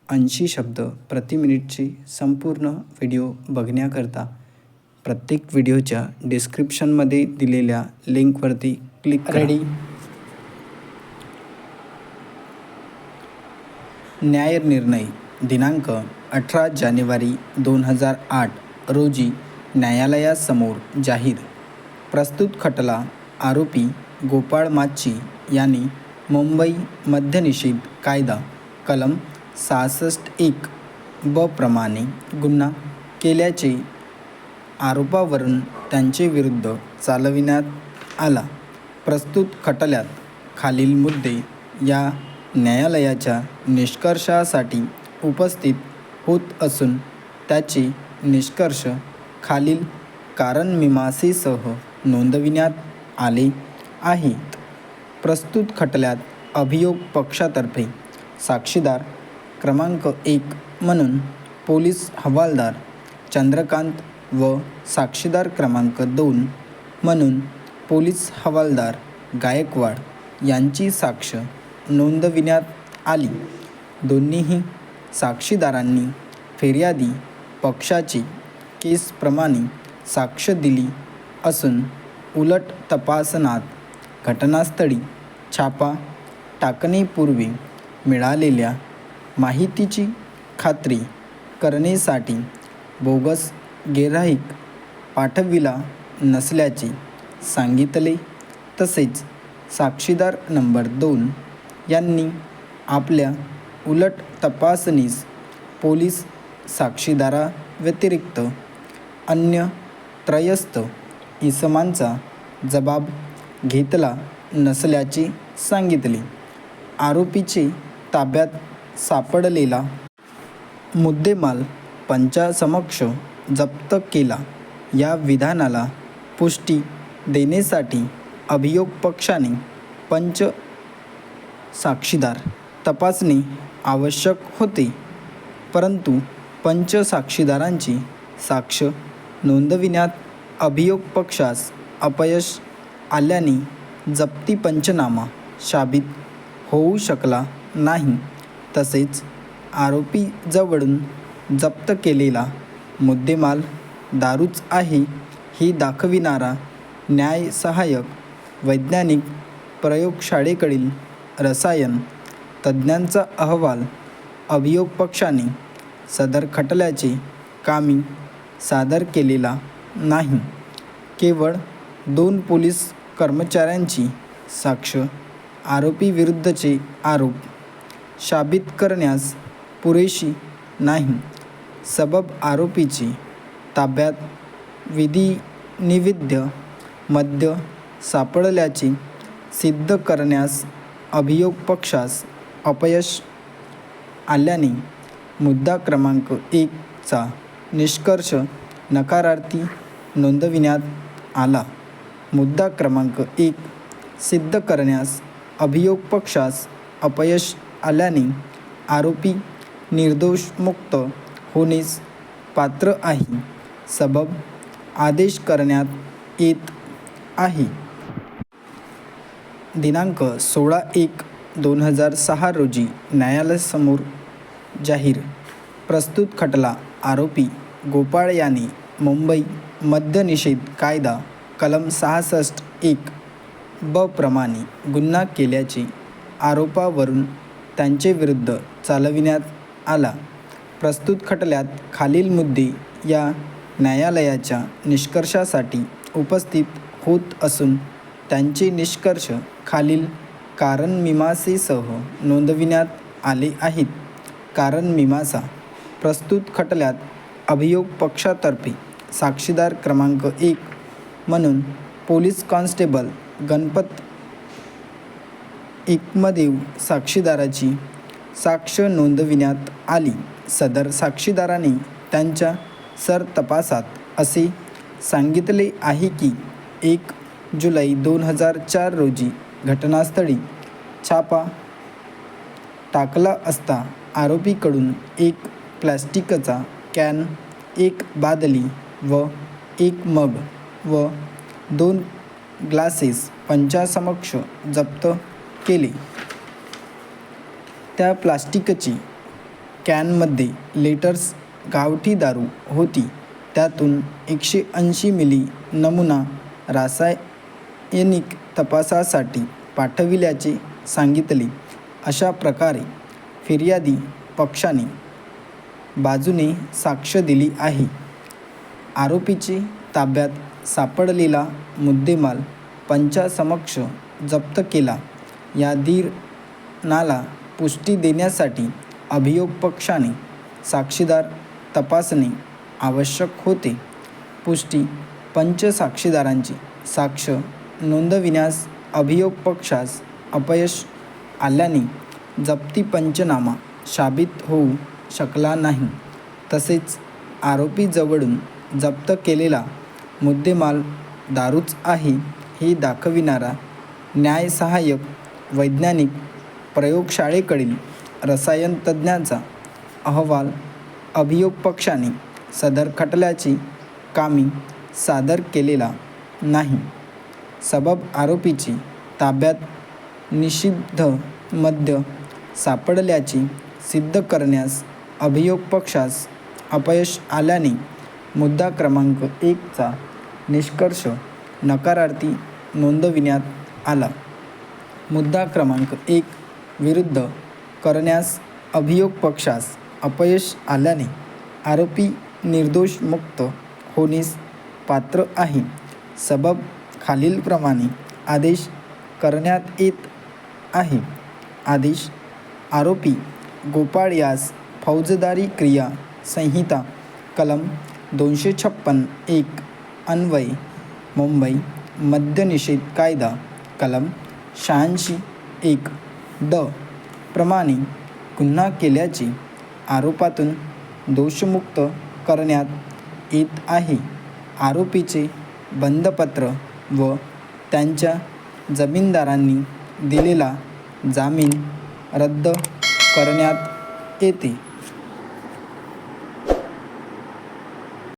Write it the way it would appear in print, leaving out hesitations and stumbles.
80 शब्द प्रति मिनिटची संपूर्ण व्हिडिओ बघण्याकरता प्रत्येक व्हिडिओच्या डिस्क्रिप्शनमध्ये दिलेल्या लिंकवरती क्लिक करा. रेडी. न्यायनिर्णय दिनांक 18 जानेवारी 2008 रोजी न्यायालयासमोर जाहीर. प्रस्तुत खटला आरोपी गोपाळ माच्छी यांनी मुंबई मद्यनिषेध कायदा कलम 66(1) ब प्रमाणे गुन्हा केल्याचे आरोपावरून त्यांचे विरुद्ध चालविण्यात आला. प्रस्तुत खटल्यात खालील मुद्दे या न्यायालयाच्या निष्कर्षासाठी उपस्थित होत असून त्याचे निष्कर्ष खालील कारणमीमांसेसह नोंदविण्यात आले आहेत. प्रस्तुत खटल्यात अभियोग पक्षातर्फे साक्षीदार क्रमांक 1 म्हणून पोलीस हवालदार चंद्रकांत व साक्षीदार क्रमांक 2 म्हणून पोलीस हवालदार गायकवाड यांची साक्ष नोंदविण्यात आली. दोन्हीही साक्षीदारांनी फिर्यादी पक्षाची केसप्रमाणे साक्ष दिली असून उलट तपासनात घटनास्थळी छापा टाकण्यापूर्वी मिळालेल्या माहितीची खात्री करण्यासाठी बोगस गिऱ्हाईक पाठविला नसल्याचे सांगितले. तसेच साक्षीदार नंबर 2 यांनी आपल्या उलट तपासणीस पोलीस साक्षीदाराव्यतिरिक्त अन्य त्रयस्थ इसमांचा जबाब घेतला नसल्याचे सांगितले. आरोपीचे ताब्यात सापडलेला मुद्देमाल पंचासमक्ष जप्त केला या विधानाला पुष्टी देण्यासाठी अभियोग पक्षाने पंच साक्षीदार तपासणे आवश्यक होते, परंतु पंच साक्षीदारांची साक्ष नोंदविण्यात अभियोग पक्षास अपयश आल्याने जप्ती पंचनामा साबित होऊ शकला नाही. तसेच आरोपीजवळून जप्त केलेला मुद्देमाल दारूच आहे हे दाखविणारा न्यायसहाय्यक वैज्ञानिक प्रयोगशाळेकडील रसायन तज्ज्ञांचा अहवाल अभियोग पक्षाने सदर खटल्याचे कामी सादर केलेला नाही. केवळ 2 पोलीस कर्मचाऱ्यांची साक्ष आरोपीविरुद्धचे आरोप साबित करण्यास पुरेशी नाही. सबब आरोपीचे ताब्यात विधिनिषिद्ध मद्य सापडल्याचे सिद्ध करण्यास अभियोग पक्षास अपयश आल्याने मुद्दा क्रमांक 1 चा निष्कर्ष नकारार्थी नोंदविण्यात आला. मुद्दा क्रमांक 1 सिद्ध करण्यास अभियोग पक्षास अपयश आल्याने आरोपी निर्दोषमुक्त होण्यास पात्र आहे. सबब आदेश करण्यात येत आहे. दिनांक 16/1/2006 रोजी न्यायालयासमोर जाहीर. प्रस्तुत खटला आरोपी गोपाळ यांनी मुंबई मद्यनिषेध कायदा कलम 66(1) ब प्रमाणे गुन्हा केल्याचे आरोपावरून त्यांचे विरुद्ध चालविण्यात आला. प्रस्तुत खटल्यात खालील मुद्दे या न्यायालयाच्या निष्कर्षासाठी उपस्थित होत असून त्यांचे निष्कर्ष खालील कारणमीमांसेसह नोंदविण्यात आले आहेत. कारणमीमांसा. प्रस्तुत खटल्यात अभियोग पक्षातर्फे साक्षीदार क्रमांक 1 म्हणून पोलीस कॉन्स्टेबल गणपत एकमदेव साक्षीदाराची साक्ष नोंदविण्यात आली. सदर साक्षीदाराने त्यांच्या सरतपासात असे सांगितले आहे की 1 जुलै 2004 रोजी घटनास्थळी छापा टाकला असता आरोपीकडून 1 प्लॅस्टिकचा कॅन, 1 बादली व 1 मग व 2 ग्लासेस पंचासमक्ष जप्त केले. त्या प्लास्टिकची कॅनमध्ये लिटर्स गावठी दारू होती. त्यातून 180 मिली नमुना रासायनिक तपासासाठी पाठविल्याचे सांगितले. अशा प्रकारे फिर्यादी पक्षाने बाजूने साक्ष दिली आहे. आरोपीचे ताब्यात सापडलेला मुद्देमाल पंचासमक्ष जप्त केला. या धीरणाला पुष्टी देण्यासाठी अभियोग पक्षाने साक्षीदार तपासणे आवश्यक होते. पुष्टी पंच साक्षीदारांची साक्ष नोंदविण्यास अभियोग पक्षास अपयश आल्याने जप्ती पंचनामा साबित होऊ शकला नाही. तसेच आरोपीजवळून जप्त केलेला मुद्देमाल दारूच आहे हे दाखविणारा न्यायसहाय्यक वैज्ञानिक प्रयोगशाळेकडील रसायनतज्ज्ञाचा अहवाल अभियोग पक्षाने सदर खटल्याची कामी सादर केलेला नाही. सबब आरोपीची ताब्यात निषिद्ध मद्य सापडल्याचे सिद्ध करण्यास अभियोग पक्षास अपयश आल्याने मुद्दा क्रमांक 1चा निष्कर्ष नकारार्थी नोंदविण्यात आला. मुद्दा क्रमांक 1 विरुद्ध करण्यास अभियोग पक्षास अपयश आल्याने आरोपी निर्दोष मुक्त होण्यास पात्र आहे. सबब खालीलप्रमाणे आदेश करण्यात येत आहे. आदेश आरोपी गोपाळ यास फौजदारी क्रिया संहिता कलम 256(1) अन्वये मुंबई मद्यनिषेध कायदा कलम 86(1) प्रमाणे गुन्हा केल्याचे आरोपातून दोषमुक्त करण्यात येत आहे. आरोपीचे बंधपत्र व त्यांच्या जामीनदारांनी दिलेला जामीन रद्द करण्यात येते.